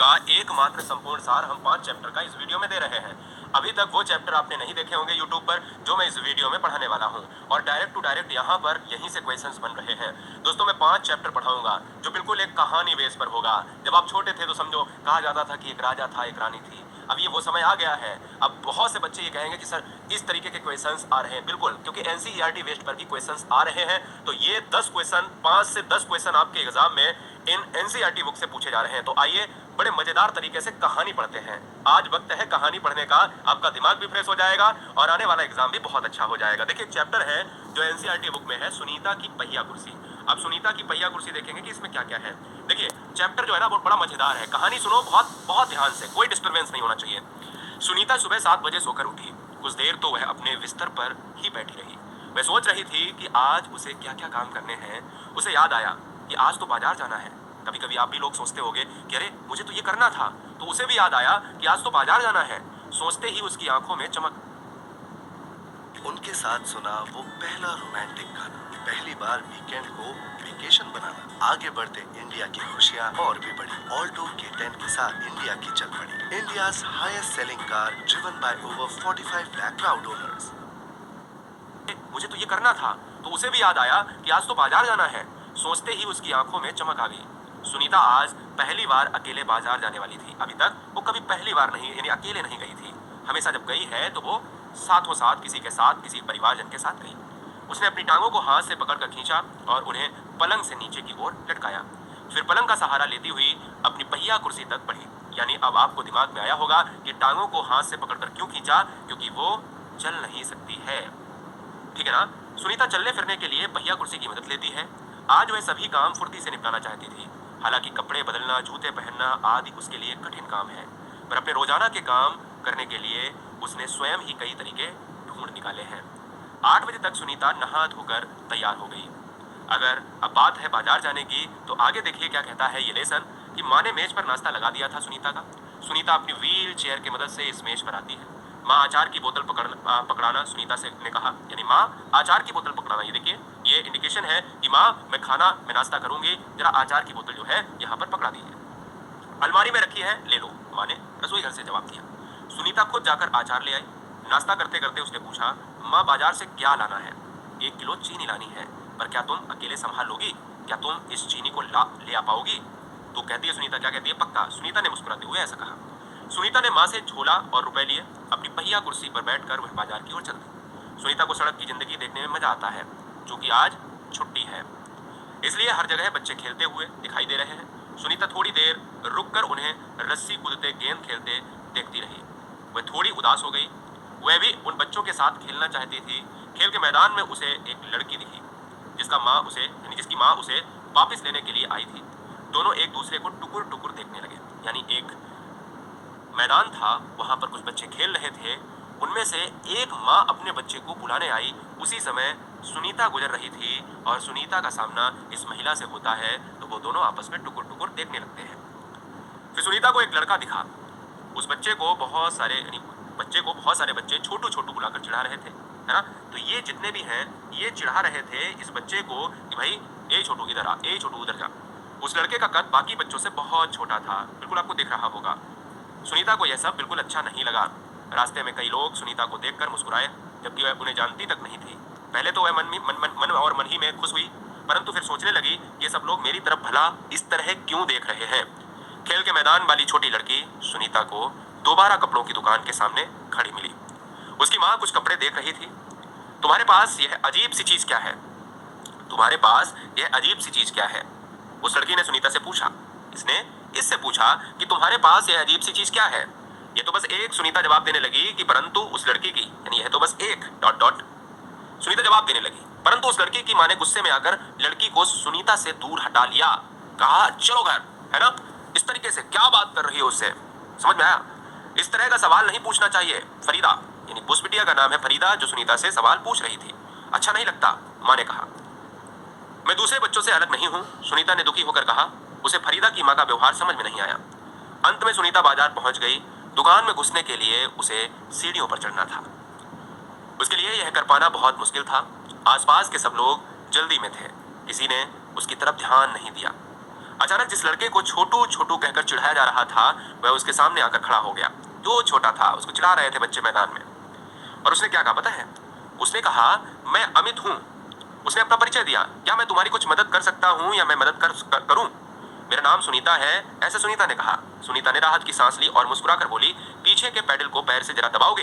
का एकमात्र संपूर्ण सार हम 5 चैप्टर का इस वीडियो में दे रहे हैं। अभी तक वो चैप्टर आपने नहीं देखे होंगे यूट्यूब पर जो मैं इस वीडियो में पढ़ाने वाला हूँ, और डायरेक्ट टू डायरेक्ट यहाँ पर यहीं से क्वेश्चंस बन रहे हैं। दोस्तों, मैं 5 चैप्टर पढ़ाऊंगा जो बिल्कुल एक कहानी बेस पर होगा। जब आप छोटे थे तो समझो कहा जाता था कि एक राजा था, एक रानी थी। अब ये वो समय आ गया है। अब बहुत से बच्चे ये कहेंगे कि सर इस तरीके के क्वेश्चंस आ रहे हैं। बिल्कुल, क्योंकि एनसीईआरटी बेस्ड पर भी क्वेश्चंस आ रहे हैं। तो ये 10 क्वेश्चन, 5 से 10 क्वेश्चन आपके एग्जाम में इन एनसीईआरटी बुक से पूछे जा रहे हैं। तो आइए बड़े मजेदार तरीके से कहानी पढ़ते हैं। आज वक्त है कहानी पढ़ने का। आपका दिमाग भी फ्रेश हो जाएगा और आने वाला एग्जाम भी बहुत अच्छा हो जाएगा। देखिए, एक चैप्टर है जो एनसीईआरटी बुक में है, सुनीता की पहिया कुर्सी। अब सुनीता की पहिया कुर्सी देखेंगे कि इसमें क्या क्या है। देखिए, चैप्टर जो है ना वो बड़ा मजेदार है। कहानी सुनो बहुत बहुत ध्यान से, कोई डिस्टर्बेंस नहीं होना चाहिए। सुनीता सुबह 7 बजे सोकर उठी। कुछ देर तो वह अपने बिस्तर पर ही बैठी रही। वह सोच रही थी कि आज उसे क्या क्या काम करने हैं। उसे याद आया कि आज तो बाजार जाना है। कभी कभी आप भी लोग सोचते होंगे कि अरे मुझे तो ये करना था। तो उसे भी याद आया कि आज तो बाजार जाना है। सोचते ही उसकी आंखों में चमक। उनके साथ सुना वो पहला रोमांटिक गाना, पहली बार वीकेंड को वेकेशन बनाना। आगे बढ़ते इंडिया की खुशियां और भी बढ़ी। ऑल्टो K10 के साथ इंडिया की चल पड़ी। India's highest selling car driven by over 45 lakh proud owners. मुझे तो ये करना था। तो उसे भी याद आया कि आज तो बाजार जाना है। सोचते ही उसकी आंखों में चमक आ गई। सुनीता आज पहली बार अकेले बाजार जाने वाली थी। अभी तक वो कभी पहली बार नहीं, यानी अकेले नहीं गई थी। हमेशा जब गई है तो वो साथों साथ किसी के साथ, किसी परिवारजन के साथ गई। उसने अपनी टांगों को हाथ से पकड़कर खींचा और उन्हें पलंग से नीचे की ओर लटकाया। फिर पलंग का सहारा लेती हुई अपनी पहिया कुर्सी तक बढ़ी। यानी अब आपको दिमाग में आया होगा कि टांगों को हाथ से पकड़कर क्यों खींचा, क्योंकि वो चल नहीं सकती है। ठीक है ना। सुनीता चलने फिरने के लिए पहिया कुर्सी की मदद लेती है। आज वह सभी काम फुर्ती से निपटाना चाहती थी। हालांकि कपड़े बदलना, जूते पहनना आदि उसके लिए कठिन काम है, पर अपने रोजाना के काम करने के लिए उसने स्वयं ही कई तरीके ढूंढ निकाले हैं। 8 बजे तक सुनीता नहा धोकर तैयार हो गई। अगर अब बात है बाजार जाने की, तो आगे देखिए क्या कहता है ये लेसन कि माँ ने मेज पर नाश्ता लगा दिया था सुनीता का। सुनीता अपनी व्हील चेयर की मदद से इस मेज पर आती है। माँ अचार की बोतल पकड़ाना सुनीता से ने कहा, यानी माँ अचार की बोतल पकड़ाना। ये देखिए, ये इंडिकेशन है कि माँ मैं नाश्ता करूंगी, जरा अचार की बोतल जो है यहाँ पर पकड़ा दीजिए। अलमारी में रखी है, ले लो, माँ ने रसोई घर से जवाब दिया। सुनीता खुद जाकर अचार ले आई। नाश्ता करते करते उसने पूछा, माँ बाजार से क्या लाना है? 1 किलो चीनी लानी है, पर क्या तुम अकेले संभाल लोगी? क्या तुम इस चीनी को ले आ पाओगी? तो कहती है सुनीता, क्या कहती है? पक्का। सुनीता ने मुस्कुराते हुए ऐसा कहा। सुनीता ने माँ से झोला और रुपए लिए अपनी पहिया कुर्सी पर बैठकर वह बाजार की ओर चल दी। सुनीता को सड़क की जिंदगी देखने में मजा आता है, क्योंकि आज छुट्टी है, इसलिए हर जगह बच्चे खेलते हुए दिखाई दे रहे हैं। सुनीता थोड़ी देर रुककर उन्हें रस्सी कूदते, गेंद खेलते देखती रही। वह थोड़ी उदास हो गई। वह भी उन बच्चों के साथ खेलना चाहती थी। खेल के मैदान में उसे एक लड़की दिखी जिसकी माँ उसे वापस लेने के लिए आई थी। दोनों एक दूसरे को टुकुर टुकुर देखने लगे। यानी एक मैदान था, वहां पर कुछ बच्चे खेल रहे थे। उनमें से एक माँ अपने बच्चे को बुलाने आई। उसी समय सुनीता गुजर रही थी और सुनीता का सामना इस महिला से होता है, तो वो दोनों आपस में टुकुर टुकुर देखने लगते हैं। फिर सुनीता को एक लड़का दिखा। उस बच्चे को बहुत सारे बच्चे छोटू छोटू बुलाकर चिढ़ा रहे थे, है ना। तो ये जितने भी हैं, ये चिढ़ा रहे थे इस बच्चे को कि भाई ए छोटू इधर आ, ए छोटू उधर जा। उस लड़के का कद बाकी बच्चों से बहुत छोटा था, बिल्कुल आपको दिख रहा होगा। सुनीता को यह सब बिल्कुल अच्छा नहीं लगा। रास्ते में कई लोग सुनीता को देखकर मुस्कुराए, जबकि वह उन्हें जानती तक नहीं थी। पहले तो वह मन ही में खुश हुई, परंतु फिर सोचने लगी ये सब लोग मेरी तरफ भला इस तरह क्यों देख रहे हैं। खेल के मैदान वाली छोटी लड़की सुनीता को दोबारा कपड़ों की दुकान के सामने खड़ी मिली। उसकी माँ कुछ कपड़े देख रही थी। तुम्हारे पास यह अजीब सी चीज क्या है? तुम्हारे पास यह अजीब सी चीज क्या है? उस लड़की ने सुनीता से पूछा। इसने इससे पूछा कि तुम्हारे पास यह अजीब सी चीज क्या है? ये तो बस एक, सुनीता जवाब देने लगी कि परंतु उस लड़की की, यानी यह तो बस एक डॉट डॉट। सुनीता जवाब देने लगी, परंतु उस लड़की की माँ ने गुस्से में आकर लड़की को सुनीता से दूर हटा लिया। कहा चलो घर, है ना। इस तरीके से क्या बात कर रही है उससे, समझ में आया? इस तरह का सवाल नहीं पूछना चाहिए। फरीदा, यानी उस बिटिया का नाम है फरीदा, जो सुनीता से सवाल पूछ रही थी। अच्छा नहीं लगता, माँ ने कहा। मैं दूसरे बच्चों से अलग नहीं हूँ, सुनीता ने दुखी होकर कहा। उसे फरीदा की माँ का व्यवहार समझ में नहीं आया। अंत में सुनीता बाजार पहुंच गई। दुकान में घुसने के लिए उसे सीढ़ियों पर चढ़ना था। उसके लिए यह कर पाना बहुत मुश्किल था। आसपास के सब लोग जल्दी में थे, किसी ने उसकी तरफ ध्यान नहीं दिया। अचानक जिस लड़के को छोटू छोटू कहकर चिढ़ाया जा रहा था वह उसके सामने आकर खड़ा हो गया। जो छोटा था उसको चिढ़ा रहे थे बच्चे मैदान में। और उसने क्या कहा पता है? उसने कहा, मैं अमित हूं। उसने अपना परिचय दिया। क्या मैं तुम्हारी कुछ मदद कर सकता हूं या मैं मदद करूं? मेरा नाम सुनीता है, ऐसे सुनीता ने कहा। सुनीता ने राहत की सांस ली और मुस्कुराकर बोली, पीछे के पैडल को पैर से जरा दबाओगे,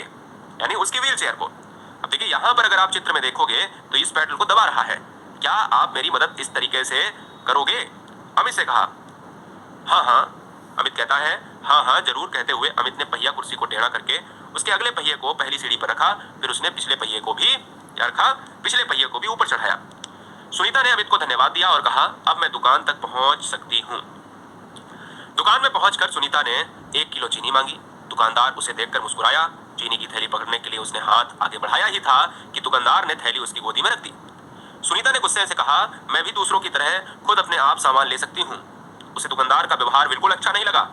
यानी उसकी व्हील चेयर को। अब देखिए यहाँ पर अगर आप चित्र में देखोगे तो इस पैडल को दबा रहा है। क्या आप मेरी मदद इस तरीके से करोगे? अमित से कहा। हाँ हाँ, अमित कहता है। हाँ हाँ जरूर, कहते हुए अमित ने पहिया कुर्सी को टेढ़ा करके उसके अगले पहिए को पहली सीढ़ी पर रखा। फिर उसने पिछले पहिए को भी पिछले पहिए को भी ऊपर चढ़ाया। सुनीता ने अमित को धन्यवाद दिया और कहा, अब मैं दुकान तक पहुंच सकती हूँ। दुकान में पहुंचकर सुनीता ने 1 किलो चीनी मांगी। दुकानदार उसे देखकर मुस्कुराया। चीनी की थैली पकड़ने के लिए उसने हाथ आगे बढ़ाया ही था कि दुकानदार ने थैली उसकी गोदी में रख दी। सुनीता ने गुस्से से कहा, मैं भी दूसरों की तरह खुद अपने आप सामान ले सकती हूँ। उसे दुकानदार का व्यवहार बिल्कुल अच्छा नहीं लगा।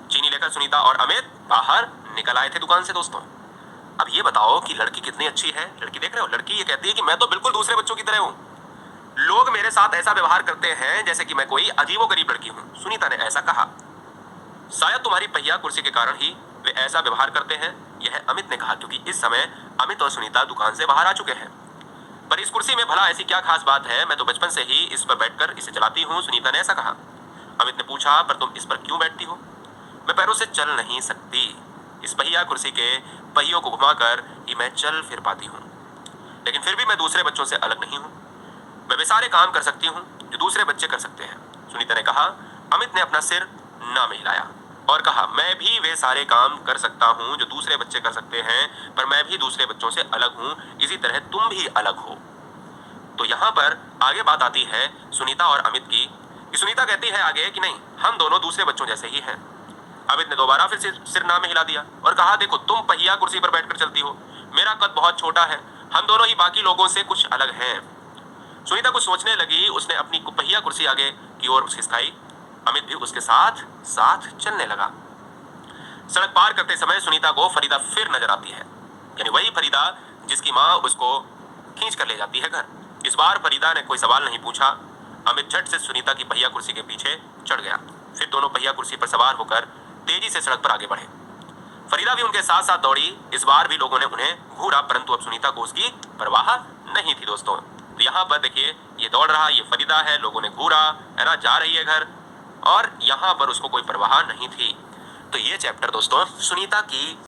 चीनी लेकर सुनीता और अमित बाहर निकल आए थे दुकान से। दोस्तों अब ये बताओ कि लड़की कितनी अच्छी है। लड़की देख रहे हो, लड़की ये कहती है कि मैं तो बिल्कुल दूसरे बच्चों की तरह हूँ। लोग मेरे साथ ऐसा व्यवहार करते हैं जैसे कि मैं कोई अजीबोगरीब लड़की हूँ। सुनीता ने ऐसा कहा। शायद तुम्हारी पहिया कुर्सी के कारण ही वे ऐसा व्यवहार करते हैं, यह अमित ने कहा, क्योंकि इस समय अमित और सुनीता दुकान से बाहर आ चुके हैं। पर इस कुर्सी में भला ऐसी क्या खास बात है? मैं तो बचपन से ही इस पर बैठकर इसे चलाती हूँ, सुनीता ने ऐसा कहा। अमित ने पूछा, पर तुम इस पर क्यों बैठती हो? मैं पैरों से चल नहीं सकती। इस पहिया कुर्सी के पहियों को घुमाकर ही मैं चल फिर पाती हूँ। लेकिन फिर भी मैं दूसरे बच्चों से अलग नहीं हूँ। मैं वे सारे काम कर सकती हूँ जो दूसरे बच्चे कर सकते हैं, सुनीता ने कहा। अमित ने अपना सिर ना में हिलाया और कहा, मैं भी वे सारे काम कर सकता हूँ जो दूसरे बच्चे कर सकते हैं, पर मैं भी दूसरे बच्चों से अलग हूँ, इसी तरह तुम भी अलग हो। तो यहाँ पर आगे बात आती है सुनीता और अमित की, कि सुनीता कहती है आगे कि नहीं, हम दोनों दूसरे बच्चों जैसे ही हैं। अमित ने दोबारा फिर से सिर ना में हिला दिया और कहा, देखो तुम पहिया कुर्सी पर बैठकर चलती हो, मेरा कद बहुत छोटा है, हम दोनों ही बाकी लोगों से कुछ अलग हैं। सुनीता कुछ सोचने लगी। उसने अपनी पहिया कुर्सी आगे की ओर खिसकाई। अमित भी उसके साथ साथ चलने लगा। सड़क पार करते समय सुनीता को फरीदा फिर नजर आती है, यानी वही फरीदा जिसकी माँ उसको खींच कर ले जाती है घर। इस बार फरीदा ने कोई सवाल नहीं पूछा। अमित झट से सुनीता की पहिया कुर्सी के पीछे चढ़ गया। फिर दोनों पहिया कुर्सी पर सवार होकर तेजी से सड़क पर आगे बढ़े। फरीदा भी उनके साथ साथ दौड़ी। इस बार भी लोगों ने उन्हें घूरा, परंतु अब सुनीता को उसकी परवाह नहीं थी। दोस्तों तो यहाँ पर देखिए, ये दौड़ रहा, ये फरीदा है, लोगों ने घूरा, है ना, जा रही है घर, और यहाँ पर उसको कोई परवाह नहीं थी। तो ये चैप्टर दोस्तों सुनीता की